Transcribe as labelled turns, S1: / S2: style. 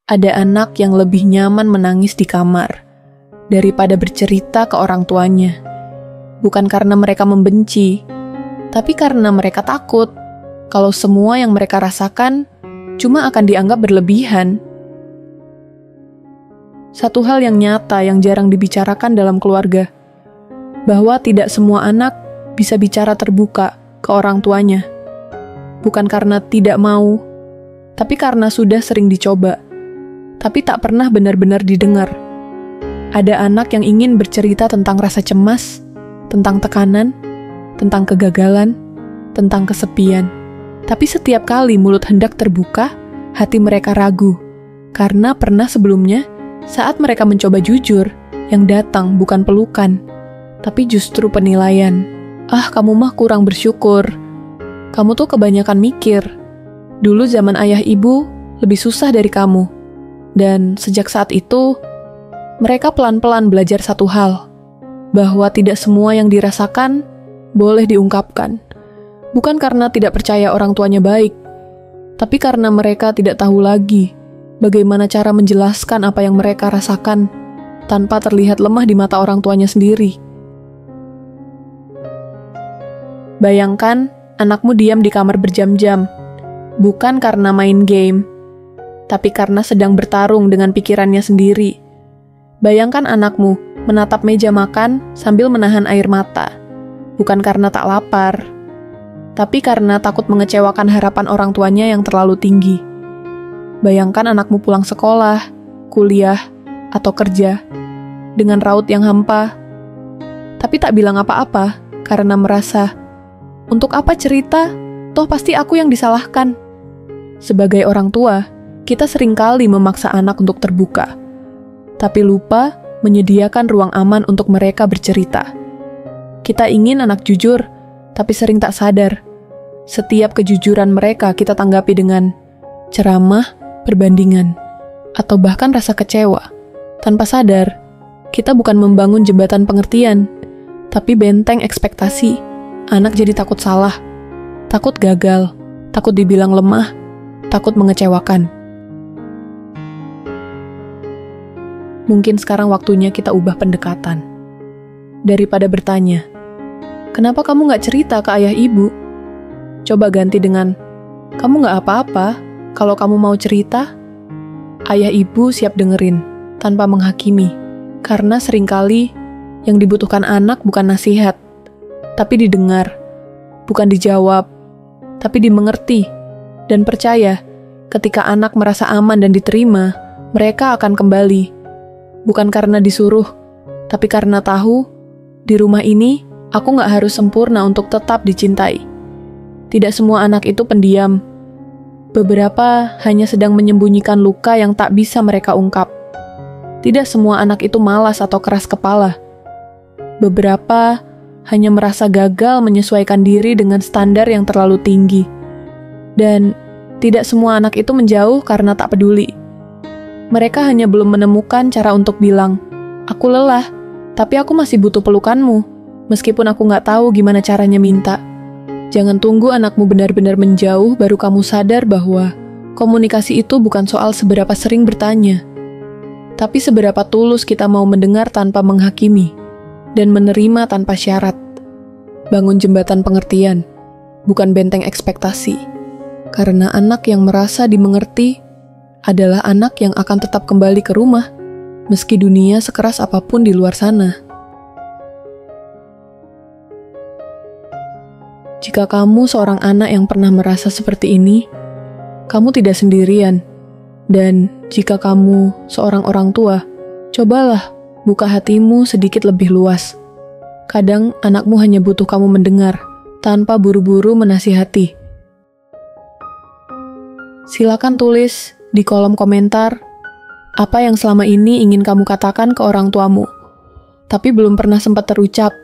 S1: Ada anak yang lebih nyaman menangis di kamar daripada bercerita ke orang tuanya. Bukan karena mereka membenci, tapi karena mereka takut kalau semua yang mereka rasakan cuma akan dianggap berlebihan. Satu hal yang nyata yang jarang dibicarakan dalam keluarga, bahwa tidak semua anak bisa bicara terbuka ke orang tuanya. Bukan karena tidak mau, tapi karena sudah sering dicoba, tapi tak pernah benar-benar didengar. Ada anak yang ingin bercerita tentang rasa cemas, tentang tekanan, tentang kegagalan, tentang kesepian. Tapi setiap kali mulut hendak terbuka, hati mereka ragu. Karena pernah sebelumnya, saat mereka mencoba jujur, yang datang bukan pelukan, tapi justru penilaian. Ah, kamu mah kurang bersyukur. Kamu tuh kebanyakan mikir. Dulu zaman ayah ibu lebih susah dari kamu. Dan sejak saat itu, mereka pelan-pelan belajar satu hal, bahwa tidak semua yang dirasakan boleh diungkapkan. Bukan karena tidak percaya orang tuanya baik, tapi karena mereka tidak tahu lagi bagaimana cara menjelaskan apa yang mereka rasakan tanpa terlihat lemah di mata orang tuanya sendiri. Bayangkan anakmu diam di kamar berjam-jam, bukan karena main game, tapi karena sedang bertarung dengan pikirannya sendiri. Bayangkan anakmu menatap meja makan sambil menahan air mata, bukan karena tak lapar, tapi karena takut mengecewakan harapan orang tuanya yang terlalu tinggi. Bayangkan anakmu pulang sekolah, kuliah, atau kerja, dengan raut yang hampa, tapi tak bilang apa-apa karena merasa, untuk apa cerita, toh pasti aku yang disalahkan. Sebagai orang tua, kita seringkali memaksa anak untuk terbuka, tapi lupa menyediakan ruang aman untuk mereka bercerita. Kita ingin anak jujur, tapi sering tak sadar. Setiap kejujuran mereka kita tanggapi dengan ceramah, perbandingan, atau bahkan rasa kecewa. Tanpa sadar, kita bukan membangun jembatan pengertian, tapi benteng ekspektasi. Anak jadi takut salah, takut gagal, takut dibilang lemah, takut mengecewakan. Mungkin sekarang waktunya kita ubah pendekatan. Daripada bertanya, kenapa kamu gak cerita ke ayah ibu? Coba ganti dengan, kamu gak apa-apa kalau kamu mau cerita. Ayah ibu siap dengerin, tanpa menghakimi. Karena seringkali yang dibutuhkan anak bukan nasihat, tapi didengar. Bukan dijawab, tapi dimengerti. Dan percaya, ketika anak merasa aman dan diterima, mereka akan kembali. Bukan karena disuruh, tapi karena tahu, di rumah ini, aku gak harus sempurna untuk tetap dicintai. Tidak semua anak itu pendiam. Beberapa hanya sedang menyembunyikan luka yang tak bisa mereka ungkap. Tidak semua anak itu malas atau keras kepala. Beberapa hanya merasa gagal menyesuaikan diri dengan standar yang terlalu tinggi. Dan tidak semua anak itu menjauh karena tak peduli. Mereka hanya belum menemukan cara untuk bilang, aku lelah, tapi aku masih butuh pelukanmu, meskipun aku gak tahu gimana caranya minta. Jangan tunggu anakmu benar-benar menjauh baru kamu sadar bahwa komunikasi itu bukan soal seberapa sering bertanya, tapi seberapa tulus kita mau mendengar tanpa menghakimi, dan menerima tanpa syarat. Bangun jembatan pengertian, bukan benteng ekspektasi. Karena anak yang merasa dimengerti adalah anak yang akan tetap kembali ke rumah, meski dunia sekeras apapun di luar sana. Jika kamu seorang anak yang pernah merasa seperti ini, kamu tidak sendirian. Dan jika kamu seorang orang tua, cobalah buka hatimu sedikit lebih luas. Kadang anakmu hanya butuh kamu mendengar, tanpa buru-buru menasihati. Silakan tulis di kolom komentar apa yang selama ini ingin kamu katakan ke orang tuamu, tapi belum pernah sempat terucap.